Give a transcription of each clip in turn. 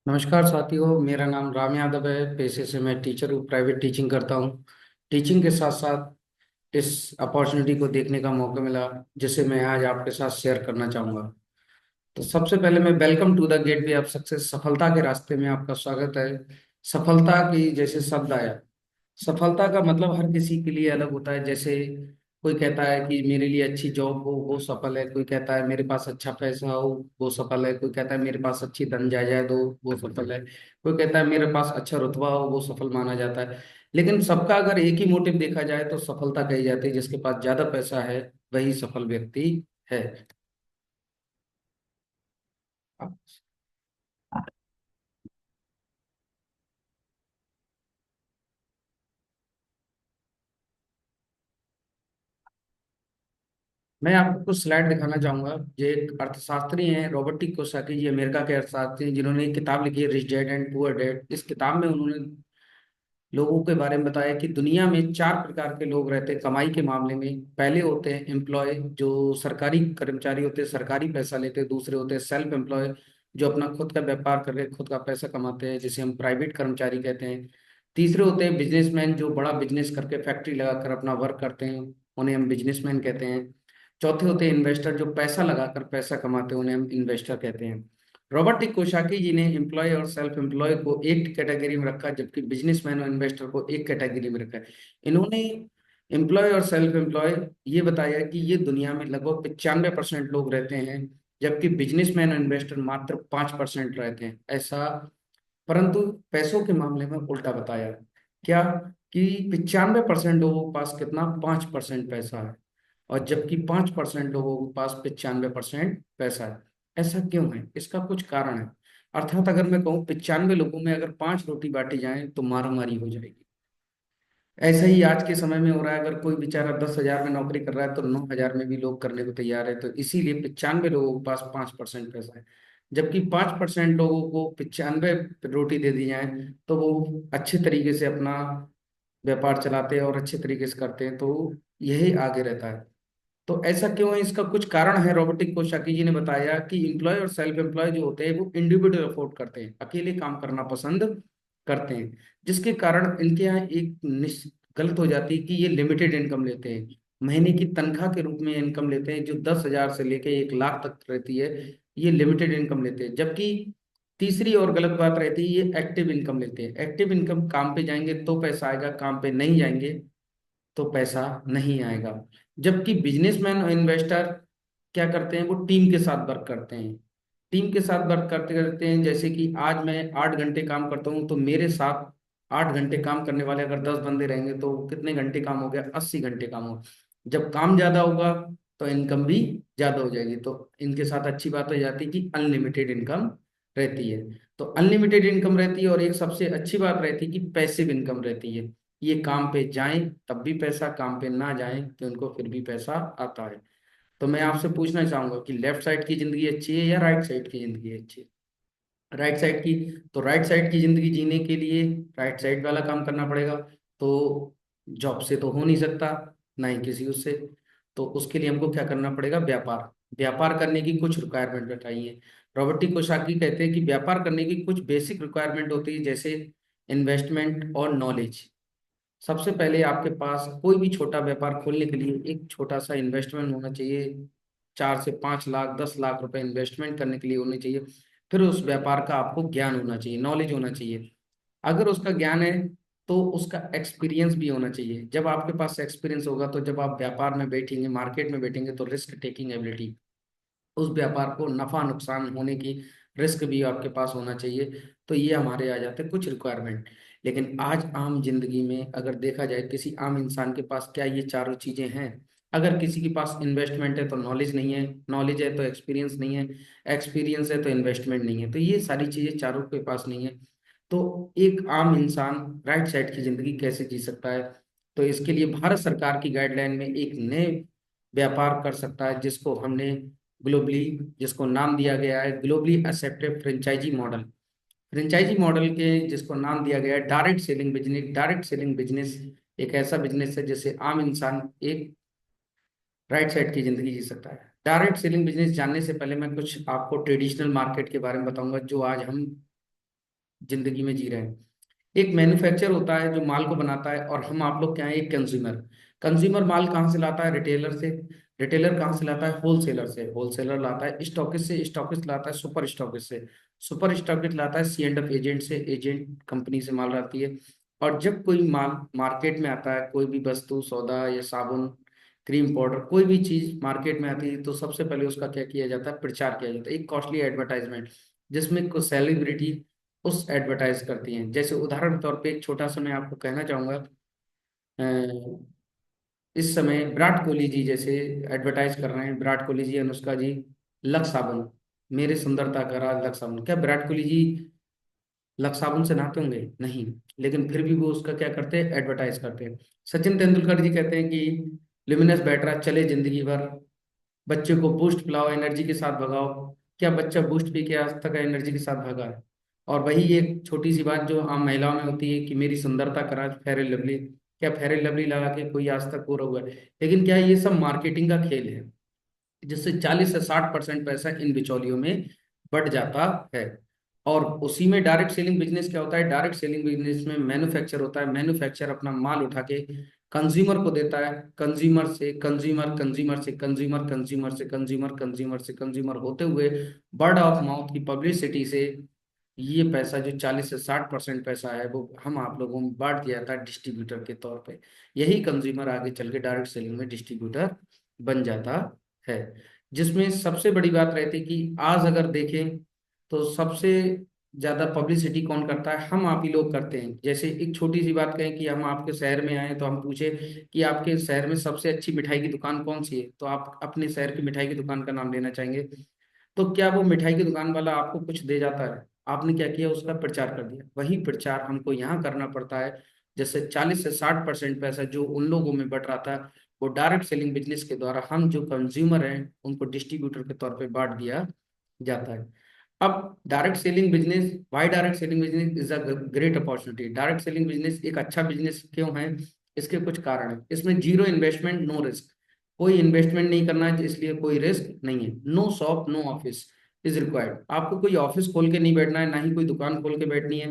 नमस्कार साथियों, मेरा नाम राम यादव है। पेशे से मैं टीचर हूँ, प्राइवेट टीचिंग करता हूँ। टीचिंग के साथ साथ इस अपॉर्चुनिटी को देखने का मौका मिला, जिसे मैं आज आपके साथ शेयर करना चाहूँगा। तो सबसे पहले मैं welcome to the gateway of success, सफलता के रास्ते में आपका स्वागत है। सफलता की जैसे शब्द आया, सफलता का मतलब हर किसी के लिए अलग होता है। जैसे कोई कहता है कि मेरे लिए अच्छी जॉब हो वो सफल है, कोई कहता है मेरे पास अच्छा पैसा हो वो सफल है, कोई कहता है मेरे पास अच्छी धन जायदाद हो वो सफल है, कोई कहता है मेरे पास अच्छा रुतबा हो वो सफल माना जाता है। लेकिन सबका अगर एक ही मोटिव देखा जाए तो सफलता कही जाती है जिसके पास ज्यादा पैसा है वही सफल व्यक्ति है। मैं आपको कुछ स्लाइड दिखाना चाहूंगा। ये एक अर्थशास्त्री हैं, रॉबर्ट टी कियोसाकी जी, अमेरिका के अर्थशास्त्री हैं, जिन्होंने एक किताब लिखी है rich dad and poor dad. इस किताब में उन्होंने लोगों के बारे में बताया कि दुनिया में चार प्रकार के लोग रहते हैं कमाई के मामले में। पहले होते हैं एम्प्लॉय, जो सरकारी कर्मचारी होते हैं, सरकारी पैसा लेते हैं। दूसरे होते हैं सेल्फ एम्प्लॉय, जो अपना खुद का व्यापार करके खुद का पैसा कमाते हैं, जिसे हम प्राइवेट कर्मचारी कहते हैं। तीसरे होते हैं बिजनेसमैन, जो बड़ा बिजनेस करके फैक्ट्री लगाकर अपना वर्क करते हैं, उन्हें हम बिजनेसमैन कहते हैं। चौथे होते हैं इन्वेस्टर, जो पैसा लगाकर पैसा कमाते हैं, उन्हें हम इन्वेस्टर कहते हैं। रॉबर्ट टी कोशाकी जी ने एम्प्लॉय और सेल्फ एम्प्लॉय को एक कैटेगरी में रखा, जबकि बिजनेसमैन और इन्वेस्टर को एक कैटेगरी में रखा है। इन्होंने एम्प्लॉय और सेल्फ एम्प्लॉय ये बताया कि ये दुनिया में लगभग 95% लोग रहते हैं, जबकि बिजनेसमैन और इन्वेस्टर मात्र 5% रहते हैं ऐसा। परंतु पैसों के मामले में उल्टा बताया। क्या? कि 95% लोगों के पास कितना, 5% पैसा है, और जबकि 5% लोगों के पास 95% पैसा है। ऐसा क्यों है? इसका कुछ कारण है। अर्थात अगर मैं कहूँ 95 लोगों में अगर 5 रोटी बांटी जाए तो मारामारी हो जाएगी। ऐसा ही आज के समय में हो रहा है। अगर कोई बेचारा 10,000 में नौकरी कर रहा है तो 9,000 में भी लोग करने को तैयार है। तो इसीलिए 95 लोगों के पास 5% पैसा है, जबकि 5% लोगों को 95 रोटी दे दी जाए तो वो अच्छे तरीके से अपना व्यापार चलाते हैं और अच्छे तरीके से करते हैं, तो यही आगे रहता है। तो ऐसा क्यों है? इसका कुछ कारण है। रॉबर्टिक कोशाकी जी ने बताया कि एम्प्लॉय और सेल्फ एम्प्लॉय जो होते हैं वो इंडिविजुअल अफोर्ड करते हैं, अकेले काम करना पसंद करते हैं, जिसके कारण इनके यहाँ एक गलत हो जाती है कि ये लिमिटेड इनकम लेते हैं। महीने की तनख्वाह के रूप में इनकम लेते हैं, जो 10,000 से लेके 1 लाख तक रहती है। ये लिमिटेड इनकम लेते हैं। जबकि तीसरी और गलत बात रहती है, ये एक्टिव इनकम लेते हैं। एक्टिव इनकम, काम पे जाएंगे तो पैसा आएगा, काम पे नहीं जाएंगे तो पैसा नहीं आएगा। जबकि बिजनेसमैन और इन्वेस्टर क्या करते हैं? वो टीम के साथ वर्क करते हैं। टीम के साथ वर्क करते करते हैं, जैसे कि आज मैं 8 घंटे काम करता हूँ तो मेरे साथ 8 घंटे काम करने वाले अगर 10 बंदे रहेंगे तो कितने घंटे काम हो गया? 80 घंटे काम हो। जब काम ज्यादा होगा तो इनकम भी ज्यादा हो जाएगी। तो इनके साथ अच्छी बात हो जाती है कि अनलिमिटेड इनकम रहती है। तो अनलिमिटेड इनकम रहती है, और एक सबसे अच्छी बात रहती है कि पैसिव इनकम रहती है। ये काम पे जाएं तब भी पैसा, काम पे ना जाएं तो इनको फिर भी पैसा आता है। तो मैं आपसे पूछना चाहूंगा कि लेफ्ट साइड की जिंदगी अच्छी है या राइट साइड की जिंदगी अच्छी है? राइट साइड की। तो राइट साइड की जिंदगी जीने के लिए राइट साइड वाला काम करना पड़ेगा। तो जॉब से तो हो नहीं सकता, ना ही किसी उससे। तो उसके लिए हमको क्या करना पड़ेगा? व्यापार। व्यापार करने की कुछ रिक्वायरमेंट बताइए। रॉबर्ट टी कियोसाकी कहते हैं कि व्यापार करने की कुछ बेसिक रिक्वायरमेंट होती है, जैसे इन्वेस्टमेंट और नॉलेज। सबसे पहले आपके पास कोई भी छोटा व्यापार खोलने के लिए एक छोटा सा इन्वेस्टमेंट होना चाहिए। 4 से 5 लाख, 10 लाख रुपए इन्वेस्टमेंट करने के लिए होने चाहिए। फिर उस व्यापार का आपको ज्ञान होना चाहिए, नॉलेज होना चाहिए। अगर उसका ज्ञान है तो उसका एक्सपीरियंस भी होना चाहिए। जब आपके पास एक्सपीरियंस होगा तो जब आप व्यापार में बैठेंगे, मार्केट में बैठेंगे, तो रिस्क टेकिंग एबिलिटी, उस व्यापार को नफा नुकसान होने की रिस्क भी आपके पास होना चाहिए। तो ये हमारे आ जाते हैं कुछ रिक्वायरमेंट। लेकिन आज आम जिंदगी में अगर देखा जाए, किसी आम इंसान के पास क्या ये चारों चीजें हैं? अगर किसी के पास इन्वेस्टमेंट है तो नॉलेज नहीं है, नॉलेज है तो एक्सपीरियंस नहीं है, एक्सपीरियंस है तो इन्वेस्टमेंट नहीं है, तो ये सारी चीजें चारों के पास नहीं है। तो एक आम इंसान राइट साइड की जिंदगी कैसे जी सकता है? तो इसके लिए भारत सरकार की गाइडलाइन में एक नए व्यापार कर सकता है, जिसको हमने ग्लोबली, जिसको नाम दिया गया है globally accepted franchise model. Franchise model के जिसको नाम दिया गया है direct selling business. Direct selling business एक ऐसा बिजनेस है जिससे आम इंसान एक राइट साइड की जिंदगी जी सकता है। डायरेक्ट सेलिंग बिजनेस जानने से पहले मैं कुछ आपको ट्रेडिशनल मार्केट के बारे में बताऊंगा, जो आज हम जिंदगी में जी रहे हैं। एक मैन्युफैक्चर होता है जो माल को बनाता है, और हम आप लोग क्या है, एक कंज्यूमर। कंज्यूमर माल कहाँ से लाता है? रिटेलर से। रिटेलर कहाँ से लाता है? होलसेलर से। होलसेलर लाता है स्टॉकिस्ट से। स्टॉकिस्ट लाता है सुपर स्टॉकिस्ट से। सुपर स्टॉकिस्ट लाता है सी एंड एफ एजेंट से। एजेंट कंपनी से माल लाती है। और जब कोई माल मार्केट में आता है, कोई भी वस्तु, सौदा या साबुन, क्रीम पाउडर, कोई भी चीज मार्केट में आती है, तो सबसे पहले उसका क्या किया जाता है? प्रचार किया जाता है, एक कॉस्टली एडवर्टाइजमेंट, जिसमें कुछ सेलिब्रिटी उस एडवर्टाइज करती हैं। जैसे उदाहरण के तौर पे एक छोटा सा मैं आपको कहना चाहूंगा, इस समय विराट कोहली जी जैसे एडवर्टाइज कर रहे हैं। विराट कोहली जी, अनुष्का जी, लक्स साबुन, मेरे सुंदरता का राज लक्स साबुन। क्या विराट कोहली जी लक्स साबुन से नहाते होंगे? नहीं। लेकिन फिर भी वो उसका क्या करते हैं? एडवर्टाइज करते हैं। सचिन तेंदुलकर जी कहते हैं कि लिमिनस बैटरा चले जिंदगी भर, बच्चे को बूस्ट पिलाओ, एनर्जी के साथ भगाओ। क्या बच्चा बूस्ट पी के आज तक एनर्जी के साथ भगा है? और वही एक छोटी सी बात जो आम महिलाओं में होती है कि मेरी सुंदरता का राज फेयर एंड लवली। क्या फेयर एंड लवली लगा के कोई आज तक पूरा हुआ है? लेकिन क्या ये सब मार्केटिंग का खेल है, जिससे 40 से 60% पैसा इन बिचौलियों में बढ़ जाता है। और उसी में डायरेक्ट सेलिंग बिजनेस क्या होता है? डायरेक्ट सेलिंग बिजनेस में मैन्युफैक्चर होता है। मैन्युफैक्चर अपना माल उठा के कंज्यूमर को देता है। कंज्यूमर से कंज्यूमर, कंज्यूमर से कंज्यूमर, कंज्यूमर से कंज्यूमर, कंज्यूमर से कंज्यूमर होते हुए वर्ड ऑफ माउथ की पब्लिसिटी से ये पैसा जो 40 से 60% पैसा है, वो हम आप लोगों में बांट दिया था डिस्ट्रीब्यूटर के तौर पे। यही कंज्यूमर आगे चल के डायरेक्ट सेलिंग में डिस्ट्रीब्यूटर बन जाता है। जिसमें सबसे बड़ी बात रहती है कि आज अगर देखें तो सबसे ज्यादा पब्लिसिटी कौन करता है? हम आप ही लोग करते हैं। जैसे एक छोटी सी बात कहें कि हम आपके शहर में आए तो हम पूछे कि आपके शहर में सबसे अच्छी मिठाई की दुकान कौन सी है, तो आप अपने शहर की मिठाई की दुकान का नाम लेना चाहेंगे। तो क्या वो मिठाई की दुकान वाला आपको कुछ दे जाता है? आपने क्या किया? उसका प्रचार कर दिया। वही प्रचार हमको यहाँ करना पड़ता है। जैसे 40 से 60% पैसा जो उन लोगों में बट रहा था, वो डायरेक्ट सेलिंग बिजनेस के द्वारा हम जो कंज्यूमर हैं उनको डिस्ट्रीब्यूटर के तौर पे बांट दिया जाता है। अब direct selling business, why direct selling business is a great opportunity. Direct selling business एक अच्छा बिजनेस क्यों है? इसके कुछ कारण है। इसमें जीरो इन्वेस्टमेंट, नो रिस्क। कोई इन्वेस्टमेंट नहीं करना है, इसलिए कोई रिस्क नहीं है। No shop, no office is required. आपको कोई ऑफिस खोल के नहीं बैठना है, ना ही कोई दुकान खोल के बैठनी है।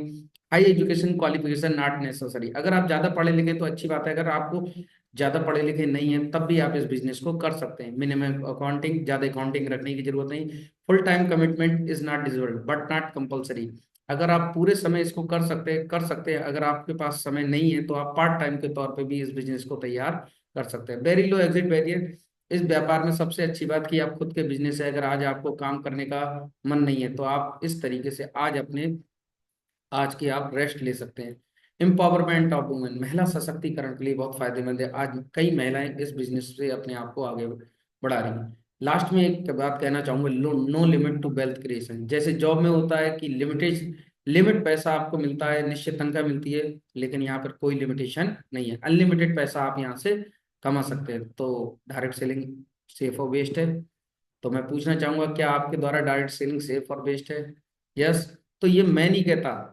High education qualification not necessary. अगर आप ज्यादा पढ़े लिखे तो अच्छी बात है, अगर आपको ज्यादा पढ़े लिखे नहीं है तब भी आप इस बिजनेस को कर सकते हैं। मिनिमम अकाउंटिंग, ज्यादा अकाउंटिंग रखने की जरूरत नहीं। Full time commitment is not deserve but not compulsory. अगर आप पूरे समय इसको कर सकते हैं। अगर आपके पास समय नहीं है तो आप पार्ट टाइम के तौर पे भी इस बिजनेस को तैयार कर सकते हैं। Very low exit barrier. इस व्यापार में सबसे अच्छी बात कि आप खुद के बिजनेस है, अगर आज आपको काम करने का मन नहीं है तो आप इस तरीके से आज की आप रेस्ट ले सकते हैं। एम्पावरमेंट ऑफ वुमेन, महिला सशक्तिकरण के लिए बहुत फायदेमंद है। आज कई महिलाएं इस बिजनेस से अपने आप को आगे बढ़ा रही हैं। लास्ट में एक बात कहना चाहूंगा, no limit to wealth creation. जैसे जॉब में होता है कि लिमिट पैसा आपको मिलता है, निश्चित तनख्वाह मिलती है, लेकिन यहाँ पर कोई लिमिटेशन नहीं है। अनलिमिटेड पैसा आप यहाँ से कमा सकते हैं। तो डायरेक्ट सेलिंग सेफ और बेस्ट है। तो मैं पूछना चाहूंगा, क्या आपके द्वारा डायरेक्ट सेलिंग सेफ और बेस्ट है? यस। तो ये मैं नहीं कहता,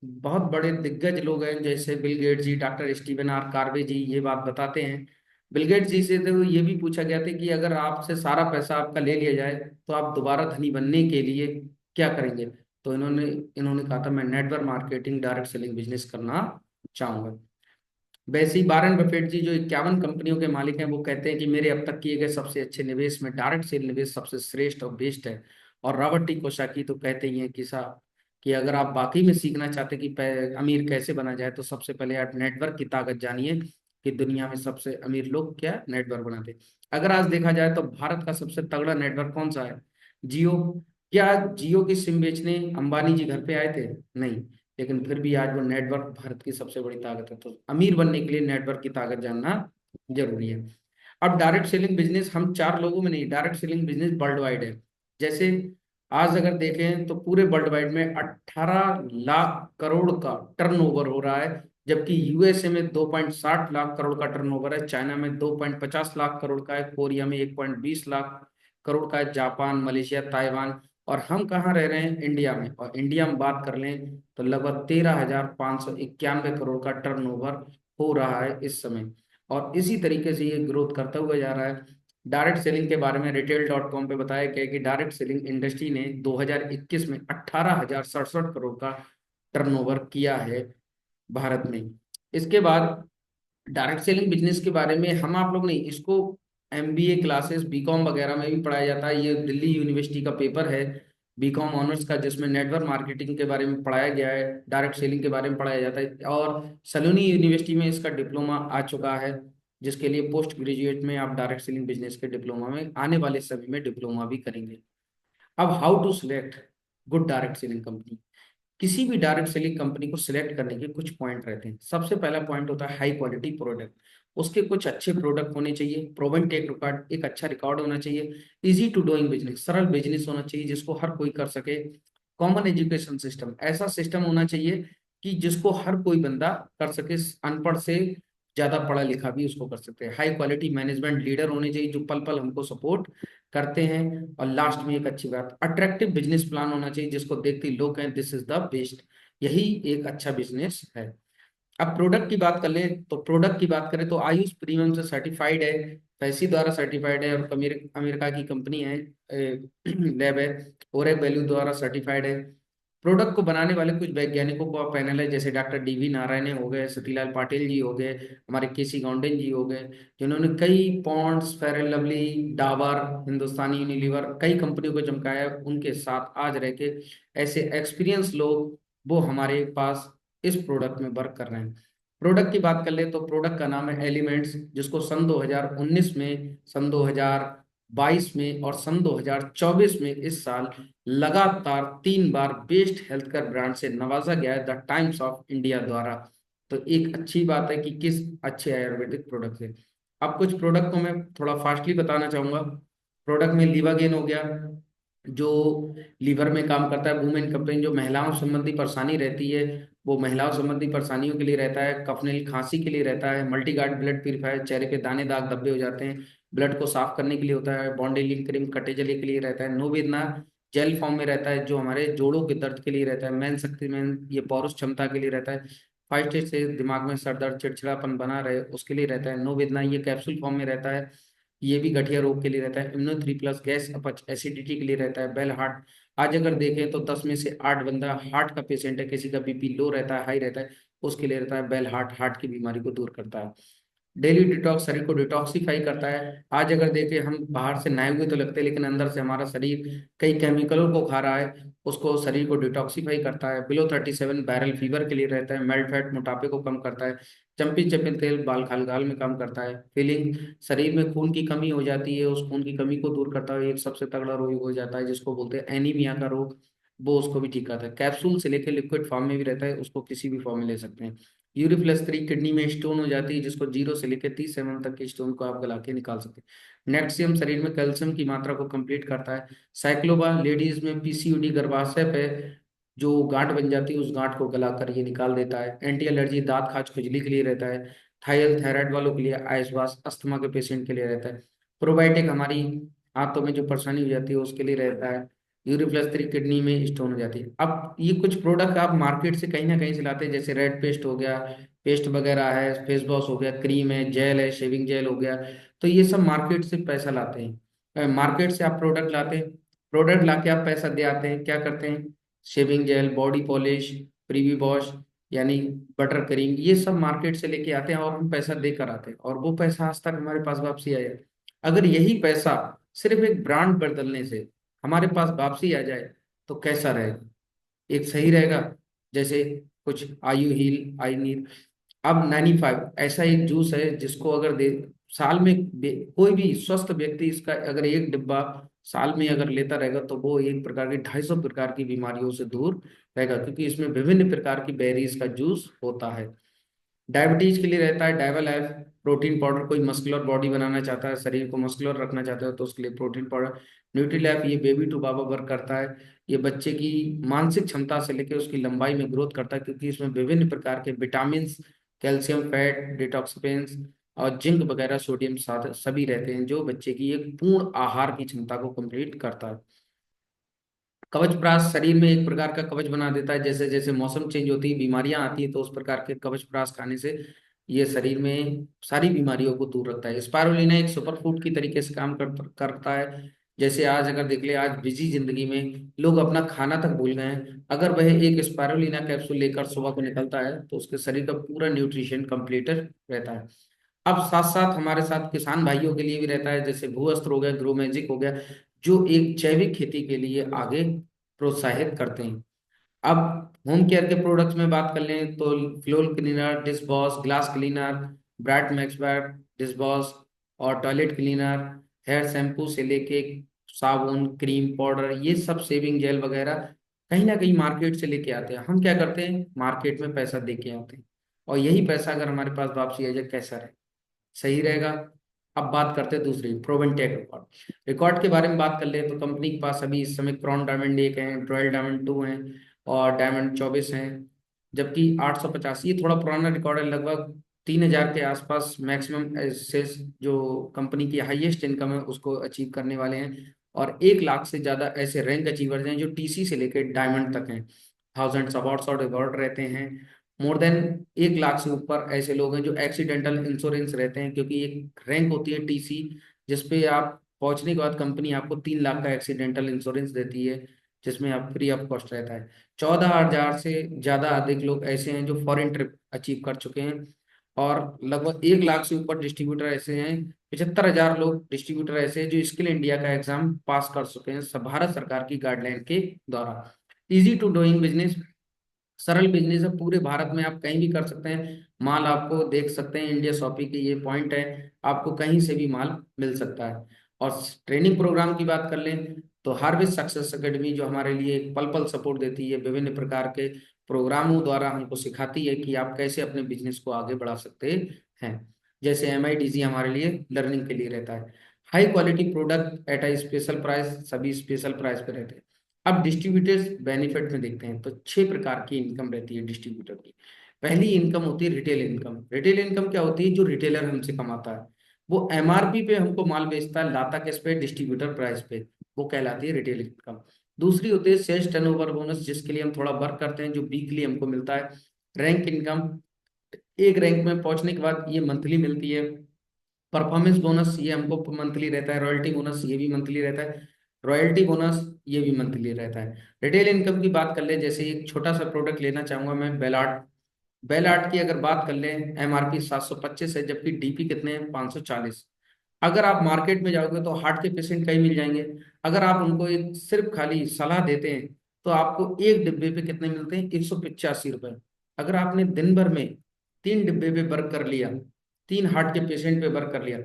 बहुत बड़े दिग्गज लोग हैं जैसे Bill Gates ji, doctor Steven R Covey ji ये बात बताते हैं। बिल गेट्स जी से तो ये भी पूछा गया था कि अगर आपसे सारा पैसा आपका ले लिया जाए तो आप दोबारा धनी बनने के लिए क्या करेंगे? तो इन्होंने इन्होंने कहा था, मैं network marketing, direct selling business करना चाहूंगा। वैसे ही वारेन बफेट जी जो 51 कंपनियों के मालिक हैं, वो कहते हैं कि मेरे अब तक किए गए सबसे अच्छे निवेश में डायरेक्ट सेल निवेश सबसे श्रेष्ठ और बेस्ट है। और रॉबर्ट टी कोशाकी तो कहते ही हैं कि साहब, कि अगर आप वाकई में सीखना चाहते हैं कि अमीर कैसे बना जाए, तो सबसे पहले आप नेटवर्क की ताकत जानिए कि दुनिया में सबसे अमीर लोग क्या नेटवर्क बनाते हैं। अगर आज देखा जाए तो भारत का सबसे तगड़ा नेटवर्क कौन सा है? जियो। क्या जियो की सिम बेचने अंबानी जी घर पे आए थे? नहीं। लेकिन फिर भी आज वो नेटवर्क भारत की सबसे बड़ी ताकत है। तो अमीर बनने के लिए नेटवर्क की ताकत जानना जरूरी है। अब डायरेक्ट सेलिंग बिजनेस हम चार लोगों में नहीं, direct selling business world wide है। जैसे आज अगर देखें तो पूरे वर्ल्ड वाइड में 18 लाख करोड़ का टर्नओवर हो रहा है। जबकि यूएसए में 2.60 लाख करोड़ का टर्नओवर है। चाइना में 2.50 लाख करोड़ का है। कोरिया में 1.20 लाख करोड़ का है। Japan, Malaysia, Taiwan. और हम कहाँ रह रहे हैं? इंडिया में। और इंडिया में बात कर लें तो लगभग 13,591 करोड़ का टर्नओवर हो रहा है इस समय। और इसी तरीके से ये ग्रोथ करता हुआ जा रहा है। डायरेक्ट सेलिंग के बारे में रिटेल.com पे बताया गया है कि डायरेक्ट सेलिंग इंडस्ट्री ने 2021 में 18,067 करोड़ का टर्नओवर किया है भारत में। इसके बाद डायरेक्ट सेलिंग बिजनेस के बारे में हम आप लोग नहीं, इसको एमबीए क्लासेस बीकॉम वगैरह में भी पढ़ाया जाता है। ये दिल्ली यूनिवर्सिटी का पेपर है बीकॉम ऑनर्स का, जिसमें नेटवर्क मार्केटिंग के बारे में पढ़ाया गया है, डायरेक्ट सेलिंग के बारे में पढ़ाया जाता है। और सलोनी यूनिवर्सिटी में इसका डिप्लोमा आ चुका है, जिसके लिए पोस्ट ग्रेजुएट में आप डायरेक्ट सेलिंग बिजनेस के डिप्लोमा में आने वाले समय में डिप्लोमा भी करेंगे। अब how to select good direct selling company. किसी भी डायरेक्ट सेलिंग कंपनी को सिलेक्ट करने के कुछ पॉइंट रहते हैं। सबसे पहला पॉइंट होता है हाई क्वालिटी प्रोडक्ट। उसके कुछ अच्छे प्रोडक्ट होने चाहिए, प्रोवन टेक रिकॉर्ड, एक अच्छा रिकॉर्ड होना चाहिए। इजी टू डूइंग बिजनेस, सरल बिजनेस होना चाहिए जिसको हर कोई कर सके। कॉमन एजुकेशन सिस्टम, ऐसा सिस्टम होना चाहिए कि जिसको हर कोई बंदा कर सके, अनपढ़ से ज्यादा पढ़ा लिखा भी उसको कर सकते हैं। हाई क्वालिटी मैनेजमेंट लीडर होने चाहिए जो पल पल हमको सपोर्ट करते हैं। और लास्ट में एक अच्छी बात, अट्रैक्टिव बिजनेस प्लान होना चाहिए जिसको देखते ही लोग कहें दिस इज द बेस्ट। यही एक अच्छा बिजनेस है। अब प्रोडक्ट की बात कर लें तो प्रोडक्ट की बात करें तो आयुष प्रीमियम से सर्टिफाइड है, फैसी द्वारा सर्टिफाइड है, और अमेरिका की कंपनी है, लैब है, ओरेक वैल्यू द्वारा सर्टिफाइड है। प्रोडक्ट को बनाने वाले कुछ वैज्ञानिकों का पैनल है, जैसे डॉक्टर डीवी नारायण हो गए, सतीलाल पाटिल जी हो गए, हमारे केसी गौंडन जी हो गए, जिन्होंने कई Pond's, fair and lovely, Dabur, Hindustani Unilever, कई कंपनियों को चमकाया है। उनके साथ आज रह के ऐसे एक्सपीरियंस लोग वो हमारे पास इस प्रोडक्ट में वर्क कर रहे हैं। प्रोडक्ट की बात कर ले तो प्रोडक्ट का नाम है एलिमेंट्स, जिसको सन 2019 में, सन 2022 में और सन 2024 में इस साल लगातार 3 बार बेस्ट हेल्थ केयर ब्रांड से नवाजा गया है द टाइम्स ऑफ इंडिया द्वारा। तो एक अच्छी बात है कि किस अच्छे आयुर्वेदिक प्रोडक्ट है। अब कुछ प्रोडक्ट को मैं थोड़ा फास्टली बताना चाहूंगा। प्रोडक्ट में लीवागेन हो गया, जो लीवर में काम करता है। वुमेन कम्पेन, जो महिलाओं संबंधी परेशानी रहती है वो महिलाओं संबंधी परेशानियों के लिए रहता है। कफनेल खांसी के लिए रहता है। मल्टीगार्ड ब्लड प्यूरिफायर, चेहरे पे दाने दाग धब्बे हो जाते हैं, ब्लड को साफ करने के लिए होता है। बॉन्डेलिंग क्रीम कटे जले के लिए रहता है। नोवेदना जेल फॉर्म में रहता है, जो हमारे जोड़ों के दर्द के लिए रहता है। मैन शक्ति मैन, ये पौरुष क्षमता के लिए रहता है। 5 स्टेज से दिमाग में सर दर्द चिड़चिड़ापन बना रहे उसके लिए रहता है। नोवेदना ये कैप्सूल फॉर्म में रहता है, ये भी गठिया रोग के लिए रहता है। इम्यूनो 3 प्लस गैस अपच एसिडिटी के लिए रहता है। बेल हार्ट, आज अगर देखें तो 10 में से 8 बंदा हार्ट का पेशेंट है, किसी का बीपी लो रहता है, हाई रहता है, उसके लिए रहता है बेल हार्ट, हार्ट की बीमारी को दूर करता है। डेली डिटॉक्स, शरीर को डिटॉक्सिफाई करता है। आज अगर देखें हम बाहर से नहाए हुए तो लगते हैं, लेकिन अंदर से हमारा शरीर कई केमिकलों को खा रहा है, उसको शरीर को डिटॉक्सिफाई करता है। बिलो 37 वायरल फीवर के लिए रहता है। मेल्ट फैट, मोटापे को कम करता है। चंपी चंपी तेल बाल खाल में काम करता है। फीलिंग, शरीर में खून की कमी हो जाती है, उस खून की कमी को दूर करता है। एक सबसे तगड़ा रोग हो जाता है जिसको बोलते हैं एनीमिया का रोग, वो उसको भी ठीक करता है। कैप्सूल से लेकर लिक्विड फॉर्म में भी रहता है, उसको किसी भी फॉर्म में ले सकते हैं। यूरिफ्लेक्स 3, किडनी में स्टोन हो जाती है जिसको 0 से लेकर 30 mm तक के स्टोन को आप गला के निकाल सकते हैं। नेक्सियम, शरीर में कैल्शियम की मात्रा को कंप्लीट करता है। साइक्लोबा, लेडीज में पीसीओडी गर्भाशय पे जो गांठ बन जाती है उस गांठ को गलाकर ये निकाल देता है। एंटी एलर्जी, दांत खाज खुजली के लिए रहता है। थायराइड, थायराइड वालों के लिए, आइसबास, अस्थमा के पेशेंट के लिए रहता है। प्रोबायोटिक, हमारी आंतों में जो परेशानी हो जाती है उसके लिए रहता है। यूरिफ्लेक्स 3, किडनी में स्टोन हो जाती है। अब ये कुछ प्रोडक्ट आप मार्केट से कहीं ना कहीं से लाते हैं, जैसे रेड पेस्ट हो गया, पेस्ट वगैरह है, फेस वॉश हो गया, क्रीम है, जेल है, शेविंग जेल हो गया। तो ये सब मार्केट से पैसा लाते हैं, मार्केट से आप प्रोडक्ट लाते हैं, प्रोडक्ट लाके आप पैसा दे आते हैं, क्या करते हैं, shaving jail, body polish, Privi wash, यानी बटर क्रीम, ये सब मार्केट से लेके आते हैं और हम पैसा देकर आते हैं, और वो पैसा आज तक हमारे पास वापसी आया। अगर यही पैसा सिर्फ एक ब्रांड बदलने से हमारे पास वापसी आ जाए तो कैसा रहेगा, एक सही रहेगा। जैसे कुछ आयु हील, आई नील। अब 95 ऐसा एक जूस है जिसको अगर दे साल में कोई भी स्वस्थ व्यक्ति इसका अगर एक डिब्बा साल में अगर लेता रहेगा तो वो एक प्रकार की 250 प्रकार की बीमारियों से दूर रहेगा, क्योंकि इसमें विभिन्न प्रकार की बेरीज का जूस होता है। डायबिटीज के लिए रहता है डायबल एफ प्रोटीन पाउडर, कोई मस्कुलर बॉडी बनाना चाहता है, शरीर को मस्कुलर रखना चाहता है तो उसके लिए प्रोटीन पाउडर। न्यूट्रीलैफ, ये बेबी टू बाबा वर्क करता है। ये बच्चे की मानसिक क्षमता से लेकर उसकी लंबाई में ग्रोथ करता है, क्योंकि इसमें विभिन्न प्रकार के विटामिन, कैल्शियम, फैट, डिटॉक्सिफेंस और जिंक वगैरह, सोडियम साथ सभी रहते हैं, जो बच्चे की एक पूर्ण आहार की क्षमता को कंप्लीट करता है। कवच प्राश, शरीर में एक प्रकार का कवच बना देता है। जैसे जैसे मौसम चेंज होती है, बीमारियां आती हैं, तो उस प्रकार के कवच प्राश खाने से ये शरीर में सारी बीमारियों को दूर रखता है। स्पारुलिना एक सुपर फूड की तरीके से काम करता है। जैसे आज अगर देख ले, आज बिजी जिंदगी में लोग अपना खाना तक भूल गए हैं। अगर वह एक स्पायरुलिना कैप्सूल लेकर सुबह को निकलता है तो उसके शरीर का पूरा न्यूट्रिशन कंप्लीटेड रहता है। अब साथ साथ हमारे साथ किसान भाइयों के लिए भी रहता है, जैसे भूअस्त्र हो गया, ग्रो मैजिक हो गया, जो एक जैविक खेती के लिए आगे प्रोत्साहित करते हैं। अब होम केयर के प्रोडक्ट्स में बात कर लें तो floor cleaner, dish wash, glass cleaner, bright max bright dish wash और टॉयलेट क्लीनर, हेयर शैम्पू से लेके साबुन, क्रीम, पाउडर, ये सब सेविंग जेल वगैरह कहीं ना कहीं मार्केट से लेके आते हैं। हम क्या करते हैं, मार्केट में पैसा दे के आते हैं, और यही पैसा अगर हमारे पास वापसी आ जाए कैसा रहे, सही रहेगा। अब बात करते हैं दूसरी, प्रोवन टेक रिकॉर्ड। रिकॉर्ड के बारे में बात कर ले तो कंपनी के पास अभी इस समय क्राउन डायमंड 1 है, रॉयल डायमंड 2 है और डायमंड 24 हैं। जबकि 850 ये थोड़ा पुराना रिकॉर्ड है, लगभग 3000 के आसपास मैक्सिमम सेल्स जो कंपनी की हाईएस्ट इनकम है उसको अचीव करने वाले हैं। और 1 लाख से ज्यादा ऐसे रैंक अचीवर्स हैं जो टीसी से लेकर डायमंड तक हैं। थाउजेंड्स अवार्ड्स और रिवॉर्ड रहते हैं। मोर देन 1 लाख से ऊपर ऐसे लोग हैं जो एक्सीडेंटल इंश्योरेंस रहते हैं, क्योंकि एक रैंक होती है टीसी जिसपे आप पहुंचने के बाद कंपनी आपको 3 लाख का एक्सीडेंटल इंश्योरेंस देती है, जिसमें आप फ्री ऑफ कॉस्ट रहता है। 14,000 से ज्यादा अधिक लोग ऐसे हैं जो फॉरेन ट्रिप अचीव कर चुके हैं। और लगभग 1 लाख से ऊपर डिस्ट्रीब्यूटर ऐसे हैं, 75,000 लोग डिस्ट्रीब्यूटर ऐसे हैं जो स्किल इंडिया का एग्जाम पास कर चुके हैं सब भारत सरकार की गाइडलाइन के द्वारा। इजी टू डूइंग बिजनेस, सरल बिजनेस है, पूरे भारत में आप कहीं भी कर सकते हैं। माल आपको देख सकते हैं, इंडिया शॉपी के ये पॉइंट है, आपको कहीं से भी माल मिल सकता है। और ट्रेनिंग प्रोग्राम की बात कर लें तो हार्वेस्ट सक्सेस एकेडमी जो हमारे लिए पल पल सपोर्ट देती है, विभिन्न प्रकार के प्रोग्रामों द्वारा हमको सिखाती है कि आप कैसे अपने बिजनेस को आगे बढ़ा सकते हैं। जैसे MIDC हमारे लिए लर्निंग के लिए रहता है। High quality product at a special price, सभी स्पेशल प्राइस पे रहते हैं। अब डिस्ट्रीब्यूटर्स बेनिफिट में देखते हैं तो 6 प्रकार की इनकम रहती है डिस्ट्रीब्यूटर की। पहली इनकम होती है रिटेल इनकम। रिटेल इनकम क्या होती है, जो रिटेलर हमसे कमाता है, वो MRP पे हमको माल बेचता है, लाता किस पे, डिस्ट्रीब्यूटर प्राइस पे, वो कहलाती है रिटेल इनकम। दूसरी होती है सेल्स टर्नओवर बोनस, जिसके लिए हम थोड़ा वर्क करते हैं, जो वीकली हमको मिलता है। रैंक इनकम, एक रैंक में पहुंचने के बाद ये मंथली मिलती है। परफॉर्मेंस बोनस ये हमको मंथली रहता है। रॉयल्टी बोनस ये भी मंथली रहता है। रॉयल्टी बोनस ये भी मंथली रहता है। रिटेल इनकम की बात कर ले, जैसे एक छोटा सा प्रोडक्ट लेना चाहूंगा मैं, बेलार्ट। बेलार्ट की अगर बात कर लें, MRP 725 है, जबकि DP कितने हैं, 540। अगर आप मार्केट में जाओगे तो हार्ट के पेशेंट कई मिल जाएंगे। अगर आप उनको एक सिर्फ खाली सलाह देते हैं तो आपको एक डिब्बे पे कितने मिलते हैं, 185 रुपए। अगर आपने दिन भर में 3 डिब्बे पे वर्क कर लिया, 3 हार्ट के पेशेंट पे वर्क कर लिया,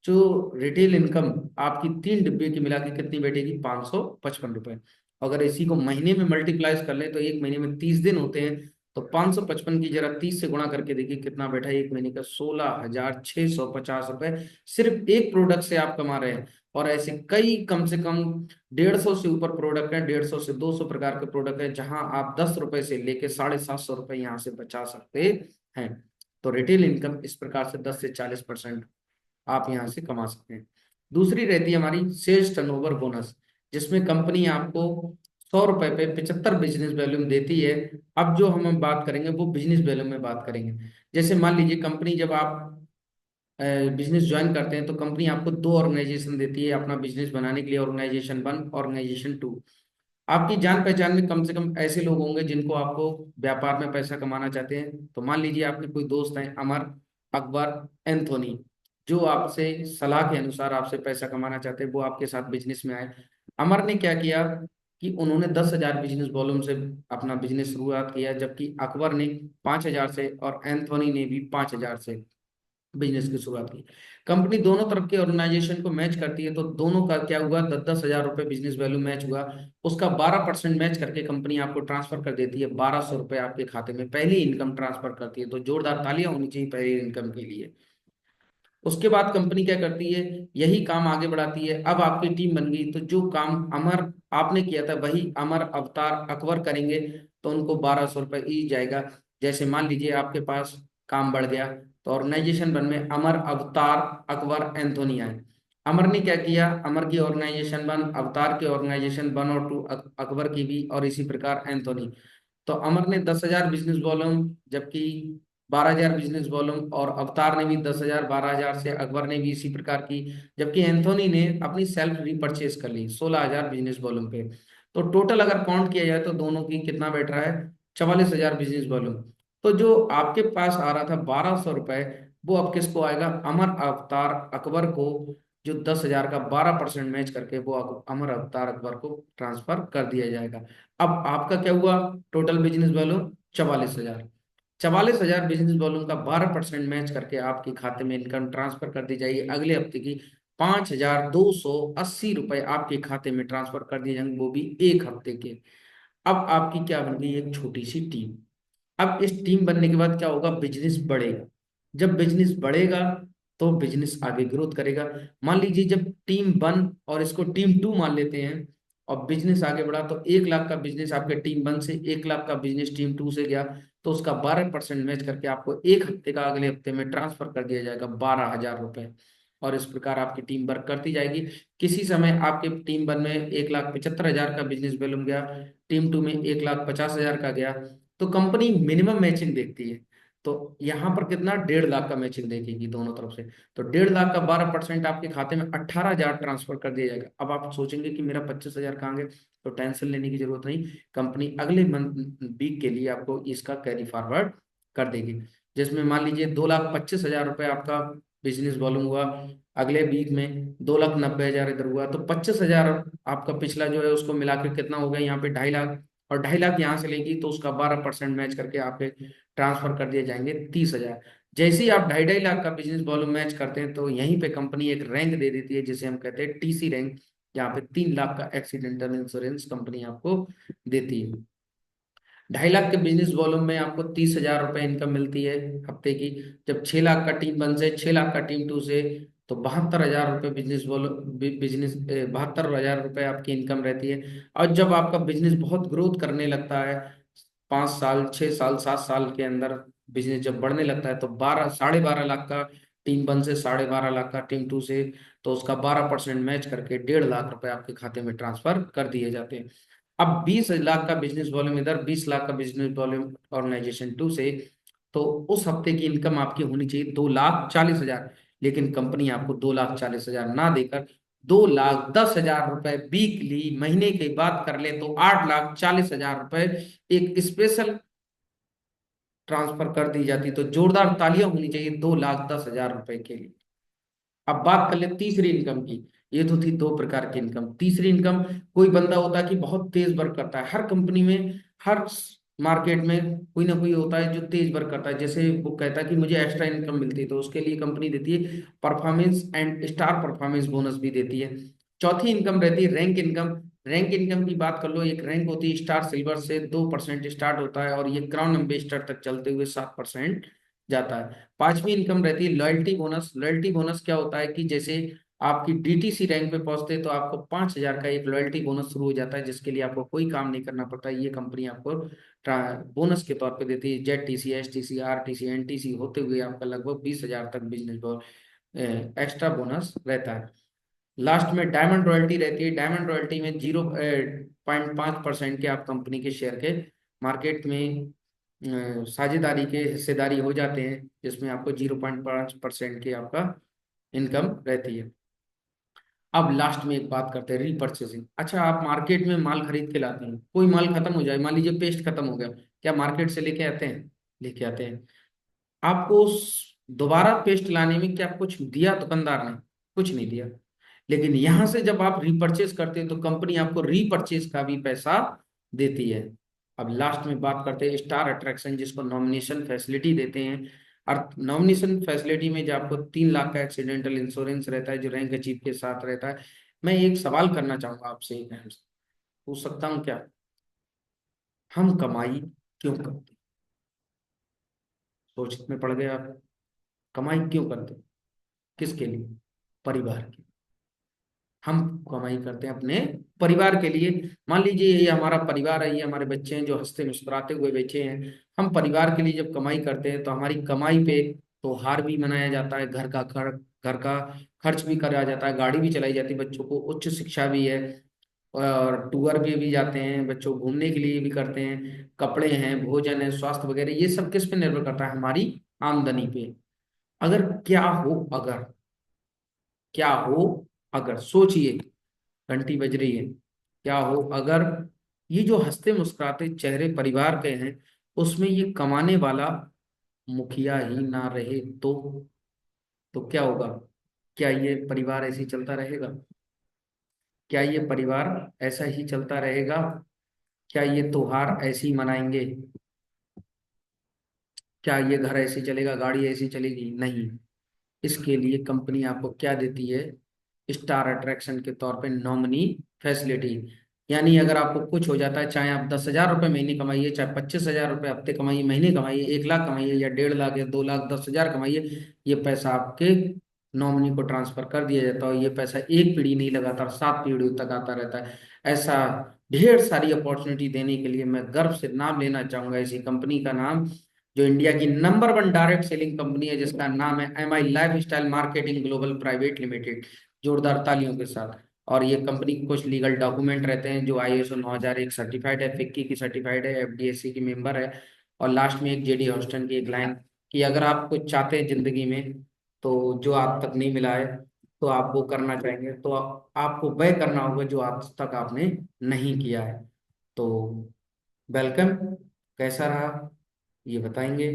जो रिटेल इनकम आपकी 3 डिब्बे की मिला के कितनी बैठेगी, 555 रुपए। अगर इसी को महीने में मल्टीप्लाइज कर ले तो एक महीने में 30 दिन होते हैं, तो 555 की जरा 30 से गुणा करके देखिए कितना बैठा है, एक महीने का 16,650 रुपए सिर्फ एक प्रोडक्ट से आप कमा रहे हैं। और ऐसे कई, कम से कम 150 से ऊपर प्रोडक्ट है, 150 से 200 प्रकार के प्रोडक्ट है, जहां आप 10 रुपए से लेके 750 रुपए यहाँ से बचा सकते हैं। तो रिटेल इनकम इस प्रकार से 10 से 40% आप यहाँ से कमा सकते हैं। दूसरी रहती है हमारी सेल्स टर्नओवर बोनस, जिसमें कंपनी आपको 100 रुपए पे 75 बिजनेस वैल्यूम देती है। अब जो हम बात करेंगे वो बिजनेस वैल्यूम में बात करेंगे। जैसे मान लीजिए कंपनी, जब आप बिजनेस ज्वाइन करते हैं तो कंपनी आपको 2 ऑर्गेनाइजेशन देती है अपना बिजनेस बनाने के लिए, ऑर्गेनाइजेशन 1, ऑर्गेनाइजेशन 2। आपकी जान पहचान में कम से कम ऐसे लोग होंगे जिनको आपको व्यापार में पैसा कमाना चाहते हैं। तो मान लीजिए आपके कोई दोस्त हैं, अमर, अकबर, एंथोनी, जो आपसे सलाह के अनुसार आपसे पैसा कमाना चाहते हैं, वो आपके साथ बिजनेस में आए। अमर ने क्या किया कि उन्होंने 10,000 बिजनेस वॉल्यूम से अपना बिजनेस शुरुआत किया, जबकि अकबर ने 5,000 से और एंथोनी ने भी 5,000 से बिजनेस की शुरुआत की। कंपनी दोनों तरफ के ऑर्गेनाइजेशन को मैच करती है, तो दोनों का क्या हुआ, 10-10 हजार रुपए बिजनेस वैल्यू मैच हुआ। उसका 12% मैच करके कंपनी आपको ट्रांसफर कर देती है, 1,200 रुपए आपके खाते में पहली इनकम ट्रांसफर करती है। तो जोरदार तालियां होनी चाहिए पहली इनकम के लिए। उसके बाद कंपनी क्या करती है, यही काम आगे बढ़ाती है। अब आपकी टीम बन गई, तो जो काम अमर आपने किया था वही अमर, अवतार, अकबर करेंगे, तो उनको 1,200 रुपये ही जाएगा। जैसे मान लीजिए आपके पास काम बढ़ गया, तो ऑर्गेनाइजेशन वन में अमर, अवतार, अकबर, एंथोनी आए। अमर ने क्या किया, अमर की ऑर्गेनाइजेशन 1, अवतार की ऑर्गेनाइजेशन 1 और 2, अकबर की भी, और इसी प्रकार एंथोनी। तो अमर ने 10,000 बिजनेस वॉल्यूम, जबकि 12,000 बिजनेस वॉल्यूम, और अवतार ने भी 10,000, 12,000 से अकबर ने भी इसी प्रकार की। जबकि एंथोनी ने अपनी सेल्फ रीपर्चेस कर ली 16,000 बिजनेस वॉल्यूम पे। तो टोटल अगर काउंट किया जाए तो दोनों की कितना बैठ रहा है, 44,000 बिजनेस वॉल्यूम। तो जो आपके पास आ रहा था 1,200 रुपए, वो अब किसको आएगा, अमर अवतार अकबर को, जो 10,000 का 12% मैच करके वो अमर अवतार अकबर को ट्रांसफर कर दिया जाएगा। अब आपका क्या हुआ, total business value 44,000। 44,000 business volume का 12% मैच करके आपके खाते में इनकम ट्रांसफर कर दी जाएगी अगले हफ्ते की। 5,280 रुपए आपके खाते में ट्रांसफर कर दिए जाएंगे, वो भी एक हफ्ते के। अब आपकी क्या बन गई, एक छोटी सी टीम। अब इस टीम बनने के बाद क्या होगा, बिजनेस बढ़ेगा। जब बिजनेस बढ़ेगा तो बिजनेस आगे ग्रोथ करेगा। मान लीजिए जब टीम वन और इसको टीम टू मान लेते हैं, और बिजनेस आगे बढ़ा, तो 1 लाख का बिजनेस आपके टीम वन से, 1 लाख का बिजनेस टीम टू से गया, तो उसका 12% मैच करके आपको एक हफ्ते का अगले हफ्ते में ट्रांसफर कर दिया जाएगा 12,000 रुपए। और इस प्रकार आपकी टीम वर्क करती जाएगी। किसी समय आपके टीम वन में 1,75,000 का बिजनेस वॉल्यूम गया, टीम टू में 1,50,000 का गया, तो कंपनी मिनिमम मैचिंग देखती है। तो यहाँ पर कितना, 1.5 लाख का मैचिंग देखेगी दोनों तरफ से। तो 1.5 लाख का 12% आपके खाते में 18,000 ट्रांसफर कर दिया जाएगा। अब आप सोचेंगे कि मेरा 25,000 कहाँ गए, तो टेंशन लेने की जरूरत नहीं। कंपनी अगले मंथ वीक के लिए आपको इसका कैरी फॉरवर्ड कर देगी। जिसमें मान लीजिए 2,25,000 रुपये आपका बिजनेस वॉल्यूम हुआ, अगले वीक में 2,90,000 इधर हुआ, तो 25,000 आपका पिछला जो है उसको मिला के कितना हो गया यहाँ पे, 2.5 लाख। और 2.5 लाख यहाँ से लेगी तो उसका 12% मैच करके आपके ट्रांसफर कर दिए जाएंगे 30,000। जैसे ही आप 2.5 लाख का बिजनेस वॉल्यूम मैच करते हैं, तो यहीं पे कंपनी एक रैंक दे देती है जिसे हम कहते हैं टीसी रैंक। यहाँ पे 3 लाख का एक्सीडेंटल इंश्योरेंस कंपनी आपको देती है। 2.5 लाख के बिजनेस वॉल्यूम में आपको 30,000 रुपये इनकम मिलती है हफ्ते की। जब 6 लाख का टीम वन से, 6 लाख का टीम टू से, तो 72,000 रुपये बिजनेस वॉल्यूम, बिजनेस 72,000 रुपये आपकी इनकम रहती है। और जब आपका बिजनेस बहुत ग्रोथ करने लगता है, 5 साल, 6 साल, 7 साल के अंदर बिजनेस जब बढ़ने लगता है, तो 12, 12.5 लाख का टीम वन से, 12.5 लाख का टीम टू से, तो उसका 12% मैच करके 1.5 लाख रुपए आपके खाते में ट्रांसफर कर दिए जाते हैं। अब 20 लाख का बिजनेस वॉल्यूम इधर, 20 लाख का बिजनेस वॉल्यूम ऑर्गेनाइजेशन टू से, तो उस हफ्ते की इनकम आपकी होनी चाहिए 2,40,000। लेकिन कंपनी आपको 2,40,000 ना देकर 2,10,000 रुपए वीकली, महीने की बात कर ले तो 8,40,000 रुपए एक स्पेशल ट्रांसफर कर दी जाती। तो जोरदार तालियां होनी चाहिए 2,10,000 रुपए के लिए। अब बात कर ले तीसरी इनकम की। ये तो थी दो प्रकार की इनकम। तीसरी इनकम, कोई बंदा होता है कि बहुत तेज वर्क करता है, हर कंपनी में, हर मार्केट में कोई ना कोई होता है जो तेज वर्क करता है, जैसे वो कहता है कि मुझे एक्स्ट्रा इनकम मिलती है, तो उसके लिए कंपनी देती है performance and star performance bonus भी देती है। चौथी इनकम रहती है रैंक इनकम। रैंक इनकम की बात कर लो, एक रैंक होती है स्टार सिल्वर से 2% स्टार्ट होता है, और ये क्राउन एम्बेसडर तक चलते हुए 7% जाता है। पांचवी इनकम रहती है लॉयल्टी बोनस। लॉयल्टी बोनस क्या होता है कि जैसे आपकी डीटीसी रैंक पे पहुंचते हैं तो आपको 5,000 का एक लॉयल्टी बोनस शुरू हो जाता है, जिसके लिए आपको कोई काम नहीं करना पड़ता। ये कंपनी आपको बोनस के तौर पे देती है। Z TC, STC, RTC, NTC होते हुए आपका लगभग 20,000 तक बिजनेस एक्स्ट्रा बोनस रहता है। लास्ट में डायमंड रॉयल्टी रहती है। डायमंड रॉयल्टी में 0.5% के आप कंपनी के शेयर के मार्केट में साझेदारी के हिस्सेदारी हो जाते हैं, जिसमें आपको 0.5% की आपका इनकम रहती है। अब लास्ट में एक बात करते हैं रीपर्चेसिंग। अच्छा, आप मार्केट में माल खरीद के लाते हैं, कोई माल खत्म हो जाए, मान लीजिए पेस्ट खत्म हो गया, क्या मार्केट से लेके आते हैं, लेके आते हैं। आपको दोबारा पेस्ट लाने में क्या कुछ दिया दुकानदार ने, कुछ नहीं दिया। लेकिन यहां से जब आप रीपर्चेस करते हैं तो कंपनी आपको रीपर्चेस का भी पैसा देती है। अब लास्ट में बात करते हैं स्टार अट्रैक्शन, जिसको नॉमिनेशन फैसिलिटी देते हैं। और नॉमिनेशन फैसिलिटी में जो आपको 3 लाख का एक्सीडेंटल इंश्योरेंस रहता है, जो रैंक अचीव के साथ रहता है। मैं एक सवाल करना चाहूंगा आपसे, एक अहम सा। पूछ सकता हूँ क्या, हम कमाई क्यों करते, सोच में पड़ गए आप, कमाई क्यों करते, किसके लिए, परिवार के। हम कमाई करते हैं अपने परिवार के लिए। मान लीजिए ये हमारा परिवार है, ये हमारे बच्चे हैं जो हंसते मुस्कुराते हुए बैठे हैं। हम परिवार के लिए जब कमाई करते हैं तो हमारी कमाई पे त्योहार भी मनाया जाता है, घर का खर्च भी करा जाता है, गाड़ी भी चलाई जाती है, बच्चों को उच्च शिक्षा भी है, और टूर पे भी जाते हैं, बच्चों को घूमने के लिए भी करते हैं, कपड़े हैं, भोजन है, स्वास्थ्य वगैरह, ये सब किस पे निर्भर करता है? हमारी आमदनी पे। अगर क्या हो अगर क्या हो अगर सोचिए, घंटी बज रही है, क्या हो अगर ये जो हंसते मुस्कुराते चेहरे परिवार के हैं, उसमें ये कमाने वाला मुखिया ही ना रहे तो क्या होगा? क्या ये परिवार ऐसे ही चलता रहेगा? क्या ये परिवार ऐसा ही चलता रहेगा? क्या ये त्योहार ऐसे ही मनाएंगे? क्या ये घर ऐसे चलेगा, गाड़ी ऐसी चलेगी? नहीं। इसके लिए कंपनी आपको क्या देती है? स्टार अट्रैक्शन के तौर पे नॉमिनी फैसिलिटी। यानी अगर आपको कुछ हो जाता है, चाहे आप 10,000 रुपये महीने कमाइए, चाहे 25,000 रुपये हफ्ते कमाइए, महीने कमाइए, 1 लाख कमाइए, या 1.5 लाख या 2 लाख 10,000 कमाइए, ये पैसा आपके नॉमिनी को ट्रांसफर कर दिया जाता है। और ये पैसा एक पीढ़ी नहीं, लगातार 7 पीढ़ियों तक आता रहता है। ऐसा ढेर सारी अपॉर्चुनिटी देने के लिए मैं गर्व से नाम लेना चाहूंगा ऐसी कंपनी का नाम, जो इंडिया की नंबर 1 डायरेक्ट सेलिंग कंपनी है, जिसका नाम है MI life style marketing global private limited. जोरदार तालियों के साथ। और ये कंपनी के कुछ लीगल डॉक्यूमेंट रहते हैं, जो ISO 9001 सर्टिफाइड है, FICCI की सर्टिफाइड है, FDSC की मेंबर है। और लास्ट में एक JD हॉस्टन की एक लाइन, कि अगर आप कुछ चाहते हैं जिंदगी में, तो जो आप तक नहीं मिला है, तो आप वो करना चाहेंगे, तो आपको वह करना होगा जो आज तक आपने नहीं किया है। तो वेलकम। कैसा रहा ये बताएंगे?